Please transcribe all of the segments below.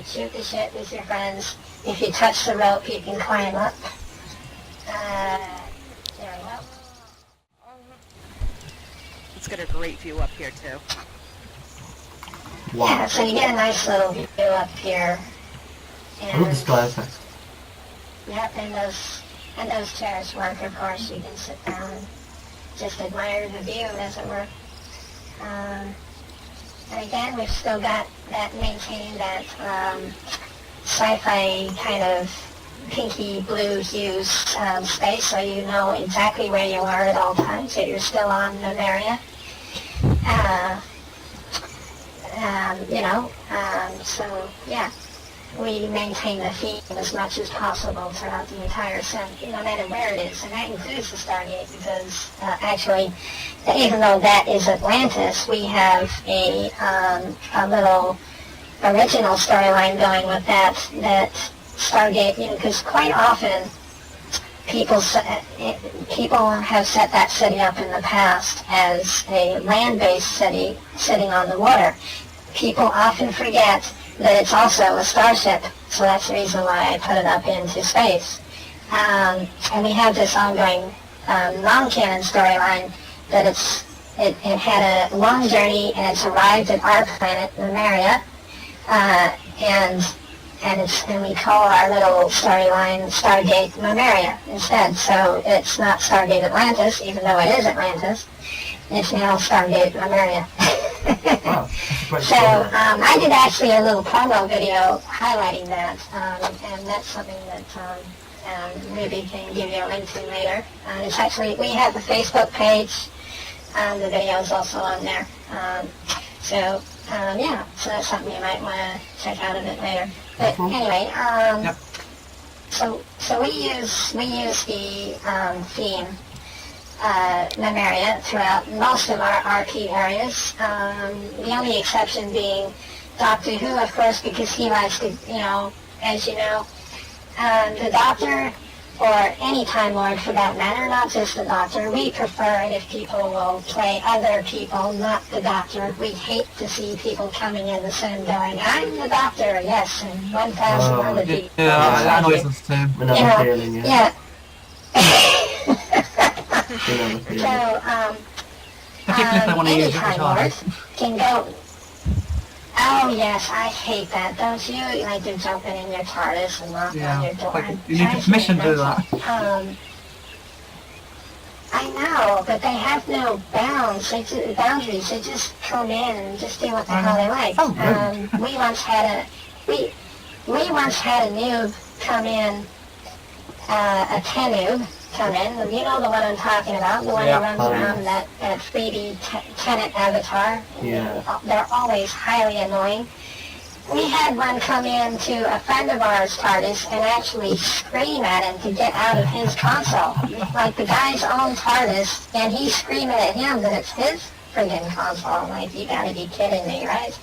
shoot the shit with your friends. If you touch the rope, you can climb up. There we go. It's got a great view up here too. Wow. Yeah, so you get a nice little view up here. I love the sky effect. Yep, and those chairs work, of course. You can sit down and just admire the view, as it were. And again, we've still got that, maintained that sci-fi kind of pinky blue hues space, so you know exactly where you are at all times, that you're still on Bavaria. So yeah, we maintain the theme as much as possible throughout the entire set, no matter where it is, and that includes the Stargate, because actually, even though that is Atlantis, we have a little original storyline going with that Stargate, because quite often people have set that city up in the past as a land-based city sitting on the water. People often forget that it's also a starship, so that's the reason why I put it up into space. And we have this ongoing non-canon storyline that it had a long journey and it's arrived at our planet, Lemuria, and we call our little storyline Stargate Lemuria instead. So it's not Stargate Atlantis, even though it is Atlantis. It's now Stargate Lemuria. Wow, So I did actually a little promo video highlighting that, and that's something that maybe can give you a link to later. It's actually, we have the Facebook page, the video is also on there. So that's something you might want to check out a bit later. But anyway, so we use the theme Lemuria throughout most of our RP areas. The only exception being Doctor Who, of course, because he likes to, as you know, the Doctor, or any Time Lord for that matter, not just the Doctor. We prefer it if people will play other people, not the Doctor. We hate to see people coming in the sim going, I'm the Doctor, yes, and 1,000 other people. Yeah, that annoys us too. Another feeling, Yeah. Another feeling. Particularly if they want to any use it Time as Lord TARDIS. can go. Oh yes, I hate that, don't you? Like they're jumping in your TARDIS and knocking on your door. Like, you need permission to do that. I know, but they have no boundaries. They just come in and just do what the hell they like. We once had a noob come in, a Tenoob come in. You know the one I'm talking about, the one who runs around that 3D tenant avatar. Yeah. They're always highly annoying. We had one come in to a friend of ours, TARDIS, and actually scream at him to get out of his console. Like the guy's own TARDIS, and he's screaming at him that it's his friggin' console. Like, you gotta be kidding me, right?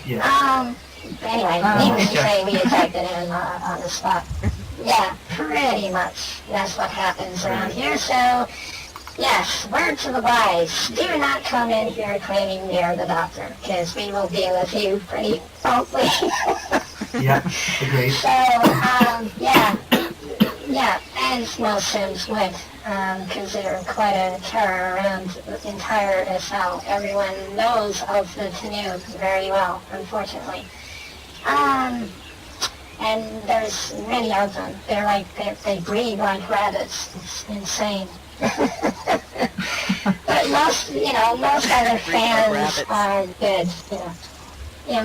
Yeah. Anyway, needless to say, we ejected him on the spot. Yeah, pretty much. That's what happens around here. So, yes, word to the wise. Do not come in here claiming you're the Doctor, because we will deal with you pretty promptly. Yeah, agreed. So, yeah, as most Sims would, consider quite a terror around the entire SL. Everyone knows of the Tenoob very well, unfortunately. And there's many of them. They're like, they breed like rabbits. It's insane. But most other fans are good.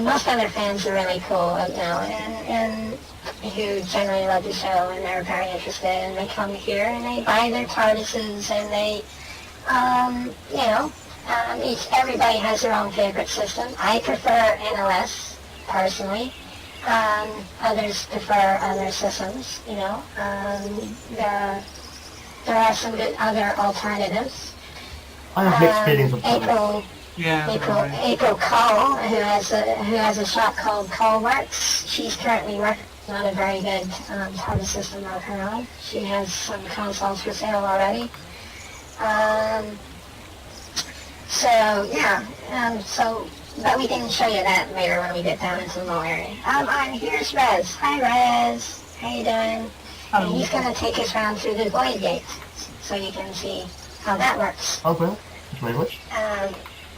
Most other fans are really cool, and who generally love the show, and they're very interested, and they come here and they buy their TARDISes, and they, everybody has their own favorite system. I prefer NOS, personally. Others prefer other systems, there are some good other alternatives. I have mixed feelings of TARDIS. April Cole, who has a shop called Cole Works. She's currently working on a very good TARDIS system of her own. She has some consoles for sale already. So but we can show you that later when we get down into the mall area. Here's Rez. Hi, Rez. How you doing? And he's going to take us around through the void gate, so you can see how that works. Oh, well, thank you very much.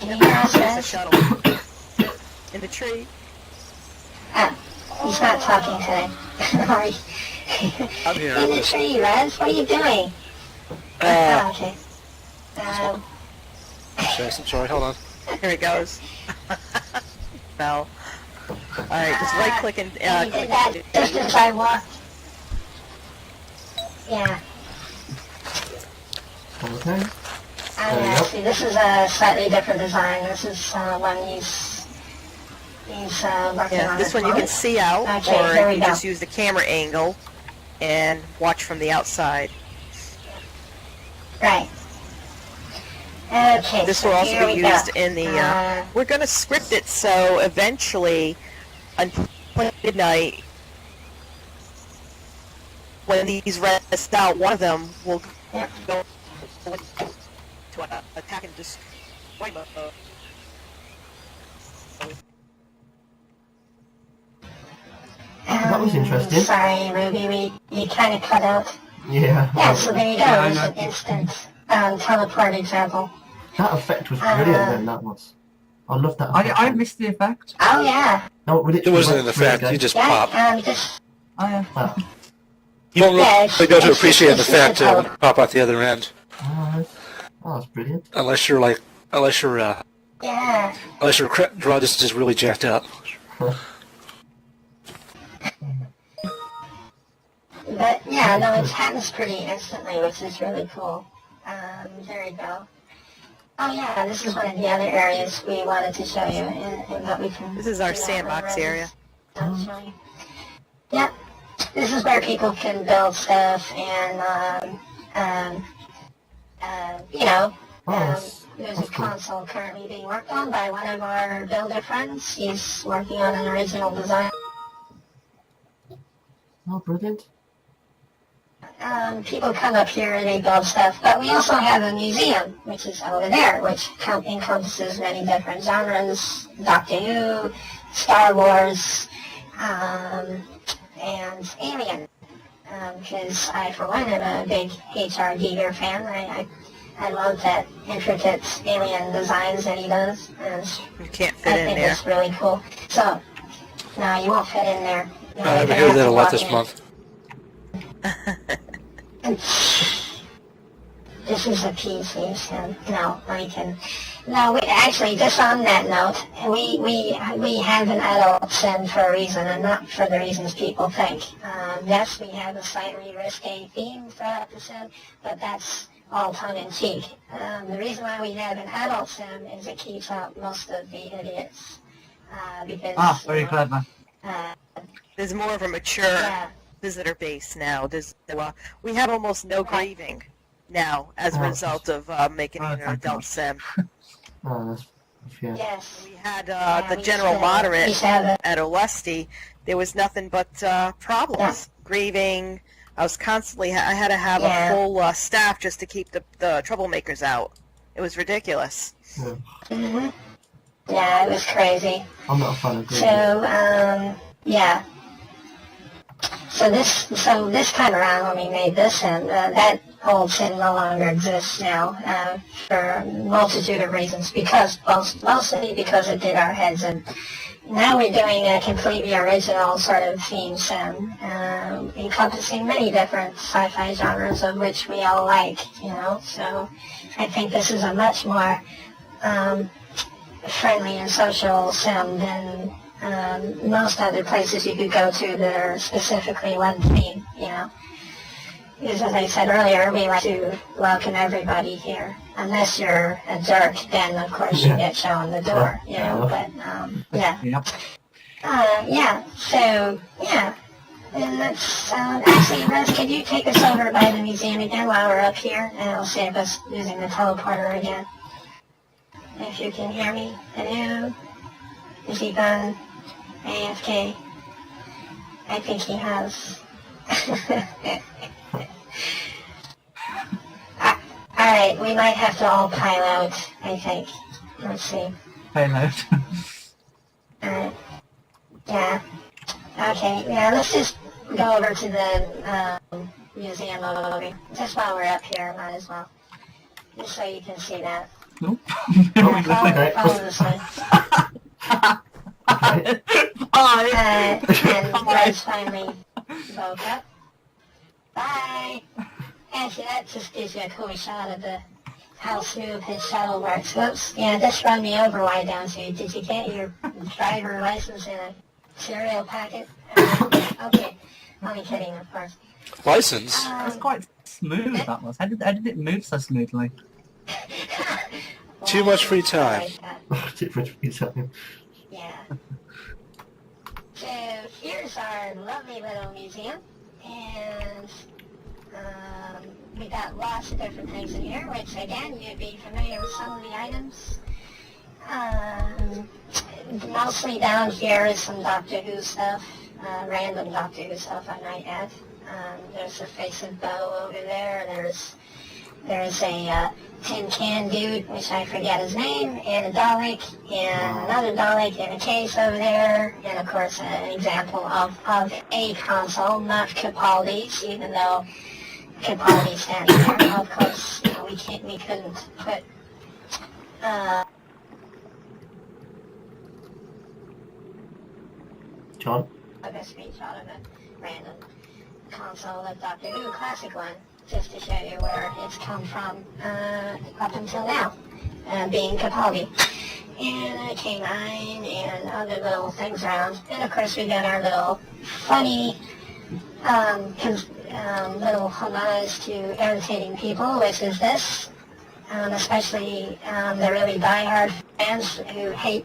Can you hear us, There's a Rez? shuttle. In the tree. He's not talking today. Sorry. I'm here. In the tree, Rez. What are you doing? Okay. I'm sorry, hold on. Here he goes. Fell. Alright, just right click and He did that just as I walked. Yeah. Okay. Yeah, see, this is a slightly different design. This is one he's working on. this one you can see out, Okay, or here we you go. just use the camera angle and watch from the outside. Right. Okay, This so will also here be we used go. in the, we're going to script it so eventually, until midnight, when these rest out, one of them will Yep. go to attack and destroy mode. That was interesting. Sorry, Ruby, you kind of cut out. Yeah. Yeah, so there you go. Yeah, I There's know. an instant teleport example. That effect was brilliant then, that was. I love that effect. I missed the effect. Oh, yeah. No, it It wasn't an went really effect, good. you just Yeah, pop. just... Oh, yeah. Wow. You don't Yeah, really go to it's- appreciate the it's effect just a when you pop out the other end. That's brilliant. Unless your Yeah. draw distance is really jacked up. But, yeah, no, it happens pretty instantly, which is really cool. There you go. Oh, yeah, this is one of the other areas we wanted to show you, and what we can... This is our do that sandbox with area. I'll show you. Yep. This is where people can build stuff and, there's a that's cool. console currently being worked on by one of our builder friends. He's working on an original design. Oh, brilliant. People come up here and they build stuff, but we also have a museum, which is over there, which encompasses many different genres, Doctor Who, Star Wars, and Alien. Because I, for one, am a big H.R. Giger fan. I love that intricate alien designs that he does. And You can't I fit in think there. it's really cool. So, no, you won't fit in there. You know, I you're gonna hear have that to a lot walk this in. month. This is a PC, so no, I can. No, actually, just on that note, we have an adult sim for a reason, and not for the reasons people think. Yes, we have a slightly risque theme throughout the sim, but that's all tongue-in-cheek. The reason why we have an adult sim is it keeps out most of the idiots. Because, Very clever. There's more of a mature yeah. visitor base now. We have almost no grieving now as a result of making it an thank adult God. sim. Oh, that's... Yeah. Yes. We had Yeah, the we general used to- we moderate used to have a- at Olesti. There was nothing but problems, grieving. I was constantly. I had to have Yeah. a full staff just to keep the troublemakers out. It was ridiculous. hmm Yeah, it was crazy. I'm not a fan of green. So, yeah. So this time around when we made this sim, that old sim no longer exists now for a multitude of reasons. Mostly because it did our heads in. Now we're doing a completely original sort of theme sim, encompassing many different sci-fi genres of which we all like, So I think this is a much more friendly and social sim than most other places you could go to that are specifically one theme, Because as I said earlier, we like to welcome everybody here. Unless you're a jerk, then of course you get shown the door, But, yeah. Yep. So, yeah. And that's, actually, Rez, could you take us over by the museum again while we're up here? And it'll save us using the teleporter again. If you can hear me. Hello? Is he gone? AFK? I think he has. Alright, we might have to all pile out, I think. Let's see. payload. Yeah. Okay, yeah, let's just go over to the museum lobby. Just while we're up here, might as well. Just so you can see that. Nope. Yeah, follow this way. Okay. Bye! And Rose finally woke up. Bye! Actually, that just gives you a cool shot of how smooth his shuttle works. Whoops. Yeah, this run me over way down to you. Did you get your driver license in a cereal packet? Okay. Only kidding, of course. License? It was quite smooth, that was. How did it move so smoothly? Too much free time. Yeah. So here's our lovely little museum, and we got lots of different things in here, which again, you'd be familiar with some of the items. Mostly down here is some Doctor Who stuff, random Doctor Who stuff I might add. There's a face of Bo over there, there's a tin can dude, which I forget his name, and a Dalek, and another Dalek in a case over there, and of course an example of a console, not Capaldi's, even though Capaldi's standing there. Of course, you know, we couldn't put John? a screenshot of a random console of Doctor Who, classic one, just to show you where it's come from up until now, being Capaldi. And a K9 and other little things around. And of course we got our little funny little homage to irritating people, which is this. Especially the really diehard fans who hate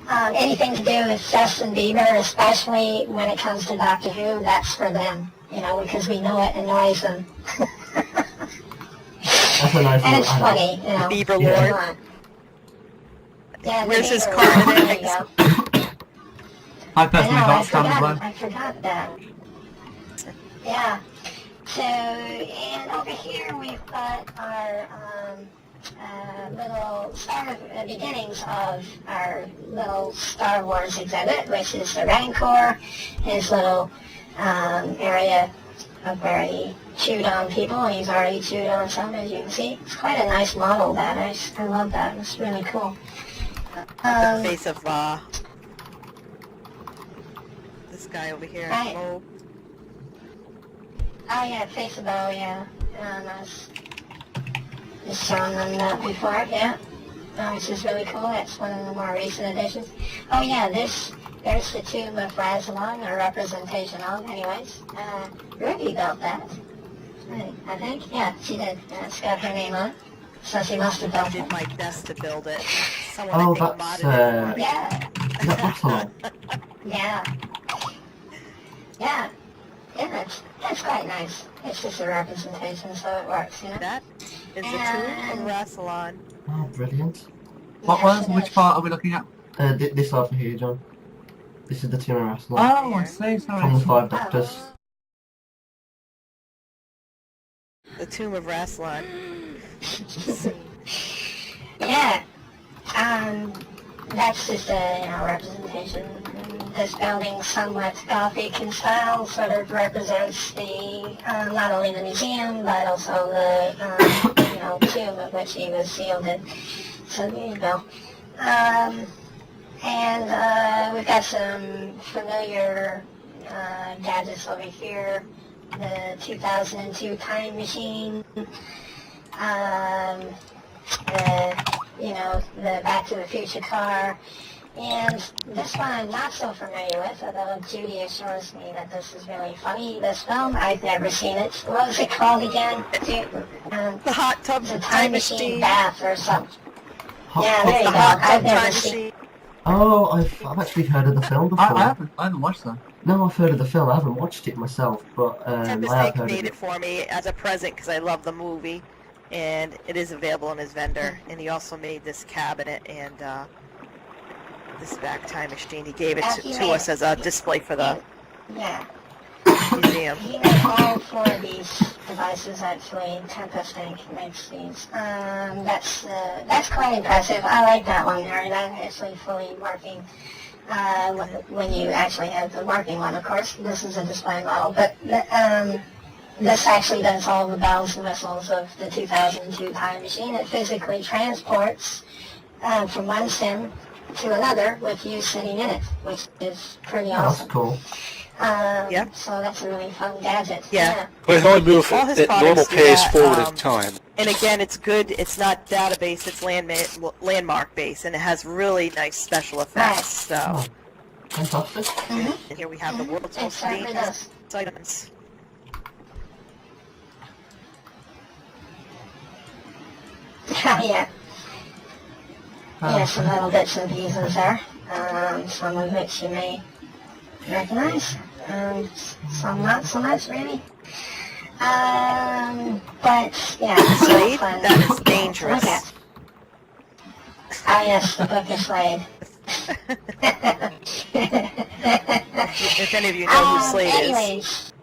anything to do with Justin Bieber, especially when it comes to Doctor Who. That's for them, you know, because we know it annoys them. That's a nice And it's little funny, you know. Bieber Yeah. Lord. Yeah, Where's his Bieber card Lord, and there you go. I personally I can't stand as well. forgot that. Yeah. So, and over here we've got our beginnings of our little Star Wars exhibit, which is the Rancor, his little area of where he chewed on people, and he's already chewed on some, as you can see. It's quite a nice model, that. I love that. It's really cool. The face of this guy over here. Right. Mo. Oh yeah, face of Bo, yeah. Nice. Just shown them that before, yeah. Which is really cool. That's one of the more recent additions. Oh yeah, there's the tomb of Rassilon, or representation of, anyways. Ruby built that. I think, yeah, she did. It's got her name on it. So she must have I built did it. my best to build it. Someone Oh, I think that's, modded it. Yeah, Is that Barcelona? yeah. Yeah. Yeah, that's quite nice. It's just a representation, so it works, you know? That is the tomb of Rassilon. Oh, brilliant. What was? Which part are we looking at? This over here, John. This is the Tomb of Rassilon. Oh, I see, sorry. From the Five Doctors. The tomb of Rassilon. Yeah. That's just a representation. This building, somewhat Gothic in style, sort of represents the not only the museum but also the tomb of which he was sealed in. So there you go. And we've got some familiar gadgets over here. The 2002 time machine. The Back to the Future car. And this one I'm not so familiar with, although Judy assures me that this is really funny, this film. I've never seen it. What was it called again? The hot tub It's a time machine. bath or something. Hot Yeah, Tub there you The go. hot I've tub never time seen machine. Oh, I've actually heard of the film before. I haven't watched that. No, I've heard of the film. I haven't watched it myself, but I have Mistake heard made of it it. for me as a present because I love the movie, and it is available in his vendor. And he also made this cabinet and this back time machine. He gave it to us as a display for the. Yeah. museum. He made all 4 of these devices, actually. Tempest Inc. makes these. That's quite impressive. I like that one there. That's actually fully working. When you actually have the working one, of course. This is a display model. But this actually does all the bells and whistles of the 2002 time machine. It physically transports from one sim to another with you sitting in it, which is pretty That's awesome. cool. Yeah. So that's a really fun gadget. Yeah. Well, if I move All his at normal products do pace that, forward in time, And again, it's good. It's not database. It's landmark based, and it has really nice special effects. So, Oh, fantastic. and here we have the world's It most certainly dangerous does. items. Yeah. Yeah, some little bits and pieces there. Some of which you may recognize. Some not so much, really. But, yeah, it's Slade, fun. that is to dangerous. look at. Oh, yes, the book of Slade. If any of you know who Slade is. Anyways.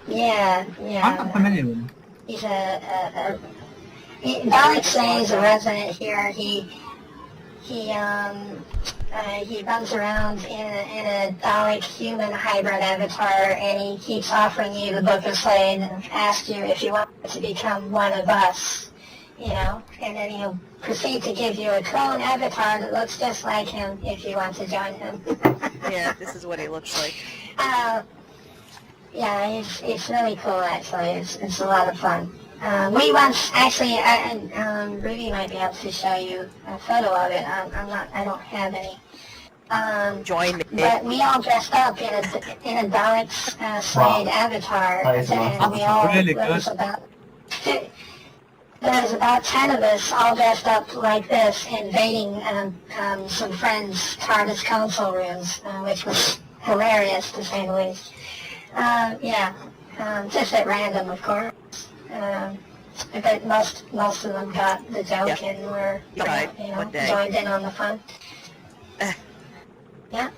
Yeah. I'm not familiar with him. He's Dalek Slade is a resident here. He runs around in a Dalek human hybrid avatar, and he keeps offering you the Book of Slade and asks you if you want to become one of us, and then he'll proceed to give you a clone avatar that looks just like him if you want to join him. Yeah, this is what he looks like. Yeah, it's really cool, actually. It's a lot of fun. We once, actually, Ruby might be able to show you a photo of it. I don't have any. Join me. But we all dressed up in a Dalek Slade avatar, That is and awesome. we all, Really there was good. about 10 of us all dressed up like this, invading some friends' TARDIS console rooms, which was hilarious, to say the least. Just at random, of course. But most of them got the joke and were, One day. joined in on the fun. Yeah.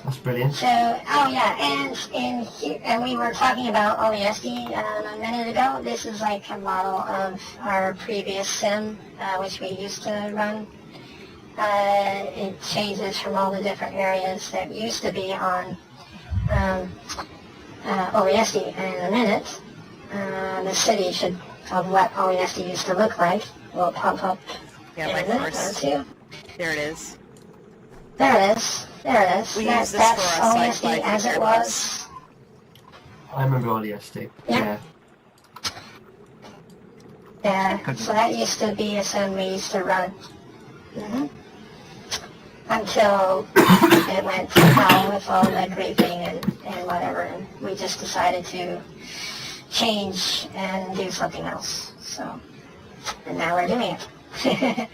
That's brilliant. So, and we were talking about OESD a minute ago. This is like a model of our previous sim, which we used to run. It changes from all the different areas that used to be on OESD. And in a minute, the city of what OESD used to look like will pop up Yeah, in my a minute or first. two. There it is. There it is. We That's use this for our OESD Sci-Fi as it figure was. I remember all the SD. Yeah. Yeah, so that used to be a sim we used to run. Until it went to hell with all the griefing and whatever, and we just decided to change and do something else. So, and now we're doing it.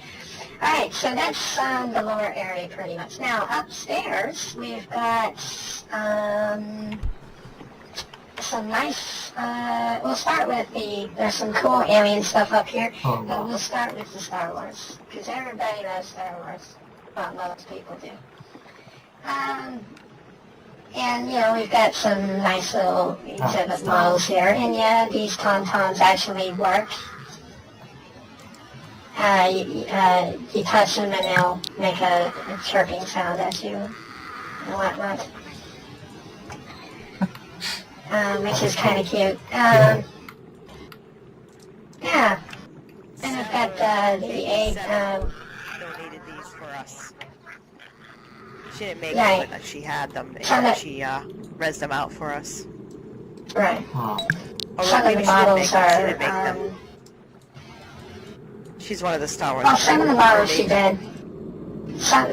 Alright, so that's the lower area pretty much. Now, upstairs, we've got some nice, we'll start with there's some cool alien stuff up here. Oh, But wow. we'll start with the Star Wars, because everybody knows Star Wars. Well, most people do. And, we've got some nice little exhibit models here. And yeah, these tauntauns actually work. You touch them and they'll make a chirping sound at you and whatnot. Which is kind of cute. Yeah. And I've got the egg. Donated these for us. She didn't make Right. them, but she had them. Some And of- she res them out for us. Right. Oh, Oh, Some of maybe the she didn't make models them. She are. didn't make them. She's one of the Star Wars. Well, some of the models she did. Some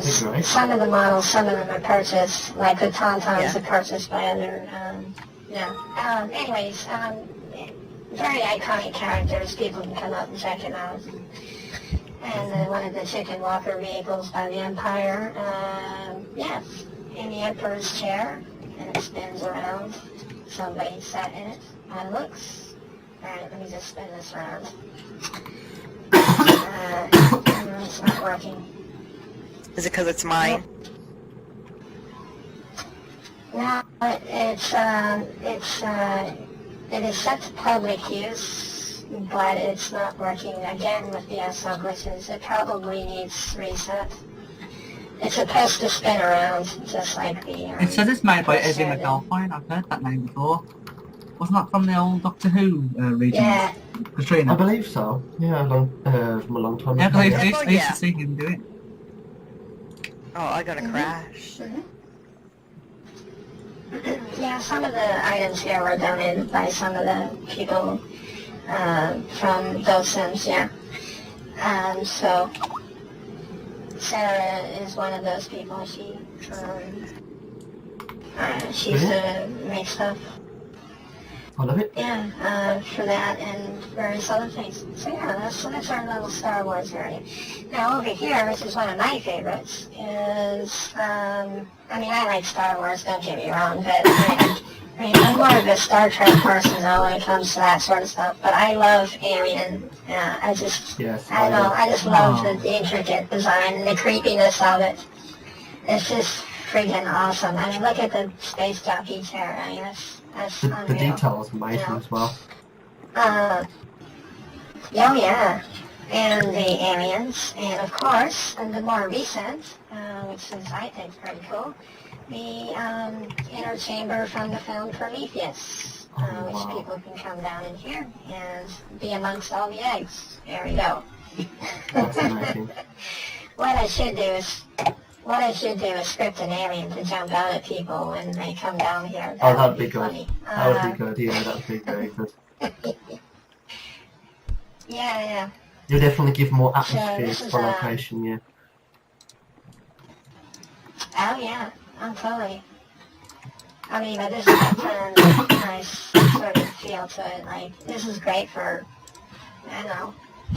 of the models, some of them are purchased, like the tauntauns are purchased by other. Anyways, very iconic characters. People can come up and check it out. And one of the chicken walker vehicles by the Empire. In the Emperor's chair, and it spins around. Somebody sat in it. How it looks. All right, let me just spin this around. It's not working. Is it because it's mine? No, it is set to public use, but it's not working again with the SL glitches. It probably needs reset. It's supposed to spin around, just like the... It says it's made by Eddie Standard. McAlpine. I've heard that name before. Wasn't that from the old Doctor Who region? Yeah, Katrina. I believe so. Yeah, from a long time Yeah, ago. because I used Yeah. to see him do it. Oh, I got a crash. yeah, some of the items here were donated by some of the people from those sims, yeah. So, Sarah is one of those people. She used to make stuff. I love it. Yeah, for that and various other things. So yeah, that's our little Star Wars area. Now over here, which is one of my favorites, is, I mean, I like Star Wars, don't get me wrong, but I'm more of a Star Trek person though when it comes to that sort of stuff, but I love Alien. I just love the intricate design and the creepiness of it. It's just freaking awesome. I mean, look at the space jockey chair. I mean, that's The unreal. detail is amazing Yeah. as well. Oh yeah, and the aliens, and of course, and the more recent, which is I think pretty cool, the inner chamber from the film Prometheus, which wow. people can come down in here and be amongst all the eggs. There we go. That's amazing. What I should do is script an alien to jump out at people when they come down here. Oh, that'd be good. funny. That would be good. Yeah, that'd be very good. Yeah. You definitely give more this atmosphere is, to the location. Yeah. Oh yeah, I'm totally. I mean, but this is a nice sort of feel to it. Like, this is great for, I don't know,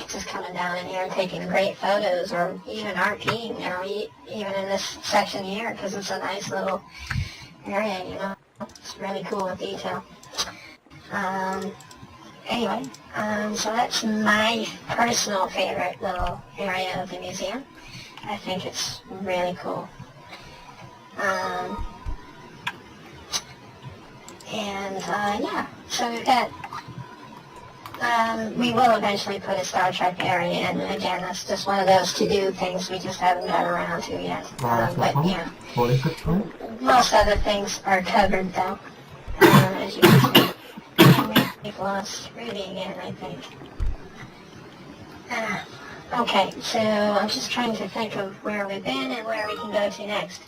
just coming down in here and taking great photos, or even RPing, you know, even in this section here, because it's a nice little area, you know. It's really cool with detail. Anyway, so that's my personal favorite little area of the museum. I think it's really cool. Yeah, so we've got, we will eventually put a Star Trek area in. Again, that's just one of those to-do things we just haven't got around to yet. But, yeah, What a good time. most other things are covered, though, as you can see. And we've lost Ruby again, I think. Okay, so I'm just trying to think of where we've been and where we can go to next.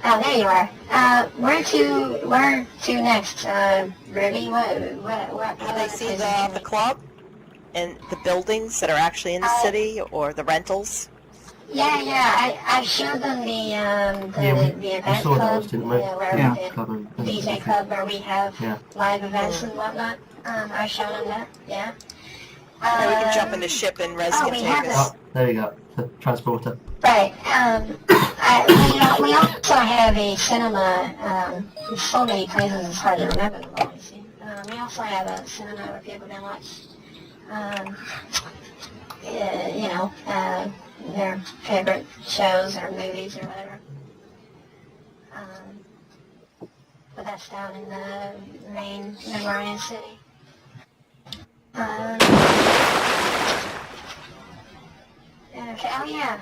Oh, there you are. Where to next, Ruby? What Can they see the club and the buildings that are actually in the city, or the rentals? Yeah. I showed them the we event saw club, those, didn't we? where Yeah. the DJ club where we have Yeah. live events and whatnot. I showed them that. Yeah. And we can jump in the ship and Res can we take have us. Oh, there you go. The transporter. Right. We also have a cinema. In so many places it's hard to remember them all. You see. We also have a cinema where people can watch, their favorite shows or movies or whatever. But that's down in the main Memorial City. Okay, oh yeah,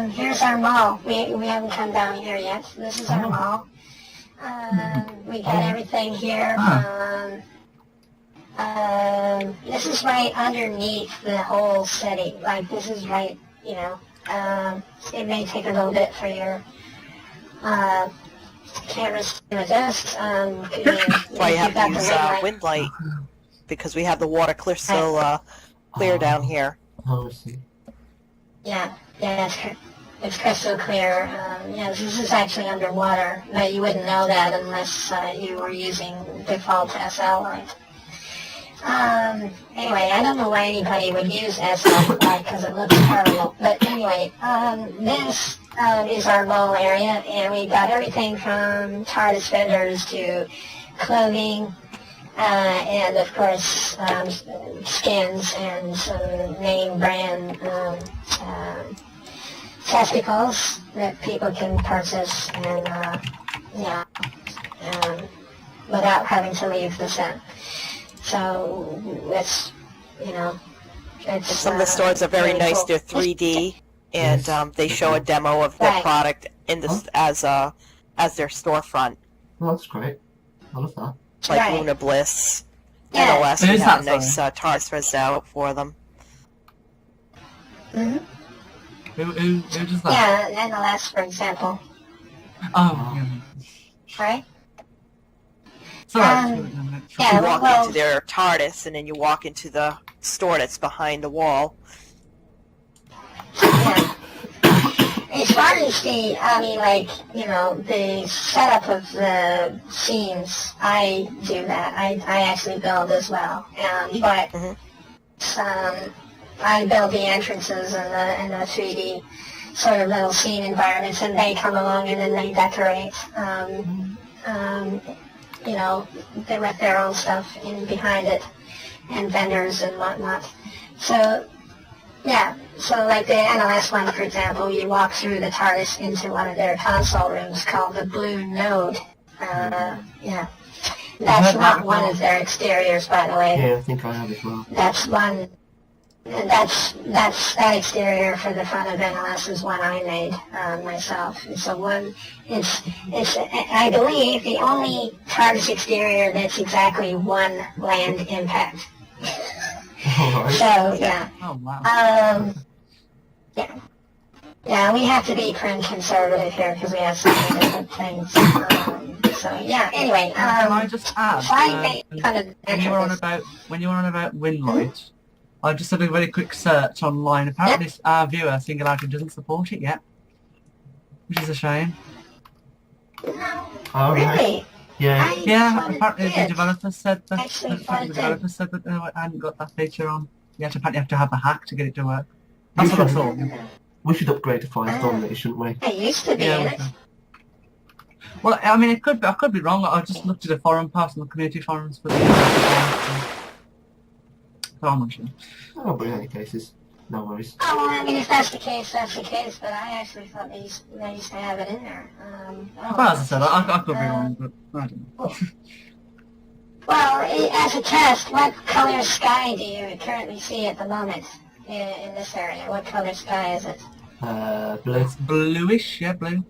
here's our mall. We haven't come down here yet. This is our mall. We got everything here. This is right underneath the whole city. Like, this is right, you know. It may take a little bit for your cameras to adjust. That's why you have to use wind light, because we have the water crystal clear down here. Oh, I see. Yeah, it's crystal clear. This is actually underwater, but you wouldn't know that unless you were using default SL light. Anyway, I don't know why anybody would use SL light because it looks terrible. But anyway, this is our mall area, and we got everything from TARDIS vendors to clothing, and of course skins and some name brand testicles that people can purchase and without having to leave the set. So it's it's Some of the stores are very nice. cool. They're 3D, and they show a demo of their Right. product in this as their storefront, Oh, that's great. I love that. like Right. Luna Bliss. Yeah. NLS, Who's we had a that, nice TARDIS out for them. Mm-hmm. Who does that? Yeah, NLS, for example, Oh, yeah. right? Sorry. Yeah, You walk well, into their TARDIS, and then you walk into the store that's behind the wall. yeah. As far as the setup of the scenes, I do that. I actually build as well. But I build the entrances and the 3D sort of little scene environments, and they come along and then they decorate. They wrap their own stuff in behind it, and vendors and whatnot. So, yeah. So, like the NLS one, for example, you walk through the TARDIS into one of their console rooms called the Blue Node. Yeah. That's not one of their exteriors, by the way. Yeah, I think I have as well. That's one. That exterior for the front of NLS is one I made myself. It's I believe the only TARDIS exterior that's exactly one land impact. Alright. So yeah. Oh, wow. Yeah, we have to be pretty conservative here because we have so many different things. So yeah. Anyway, Can I just add? so I made kind of When you were on about Winlight, I just did a very quick search online. Apparently, our viewer Singularity doesn't support it yet, which is a shame. Alright. Really? Yeah. Yeah, apparently the did. developers said that. Actually, The thought it did. developers said that they hadn't got that feature on. You apparently have to have a hack to get it to work. That's what I thought. We should upgrade to Firestorm, shouldn't we? I used to be Yeah, in we it. should. Well, I mean, it could be. I could be wrong. I just looked at the forum post and the community forums for the. So I'm not sure. Oh, but in any cases, no worries. Oh, well, I mean, if that's the case, that's the case. But I actually thought they used to have it in there. Well, as I said, I could be wrong, but I don't know. Well, as a test, what color sky do you currently see at the moment in this area? What color sky is it? Blue. It's bluish, yeah, blue.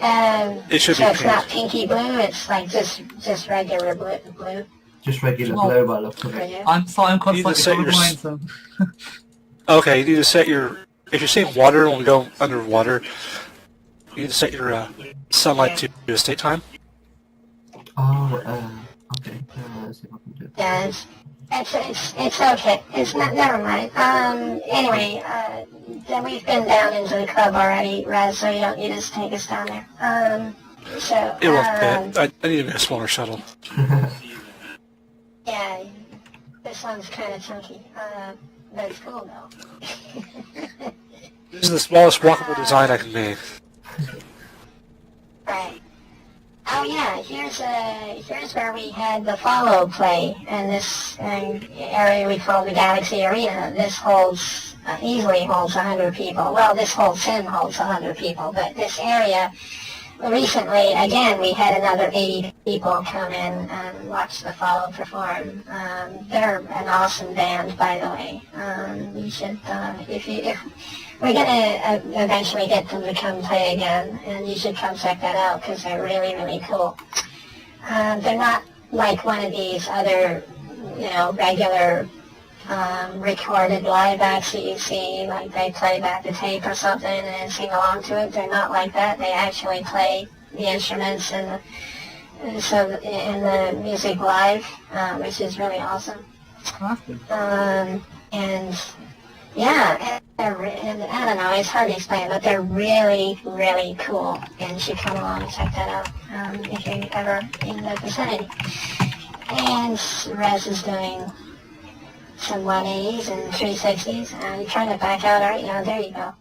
It should so be it's pink. not pinky blue. It's like just regular blue. Just regular Well, blue by the look of For it. you. I'm You need to set constantly your colorblind, so. Okay, you need to set your... If you're seeing water when we go underwater, you need to set your sunlight to a state time. Oh, okay. Let's see if I can do it. Yeah, it's okay. It's not. Never mind. Anyway, then we've been down into the club already, Raz. So you don't need to take us down there. So. It won't fit. I need a smaller shuttle. Yeah, this one's kind of chunky, but it's cool though. This is the smallest walkable design I can make. Right. Oh yeah, here's where we had the follow play, and this area we call the Galaxy Arena. This holds easily holds 100 people. Well, this whole sim holds 100 people, but this area. Recently, again, we had another 80 people come in and watch the Follow perform. They're an awesome band, by the way. You should, if we're gonna eventually get them to come play again, and you should come check that out because they're really, really cool. They're not like one of these other, regular recorded live acts that you see, like they play back the tape or something and then sing along to it. They're not like that. They actually play the instruments and the music live, which is really awesome. And yeah, and I don't know, it's hard to explain, but they're really, really cool, and you should come along and check that out if you're ever in the vicinity. And Rez is doing some 180s and 360s, and trying to back out, there you go.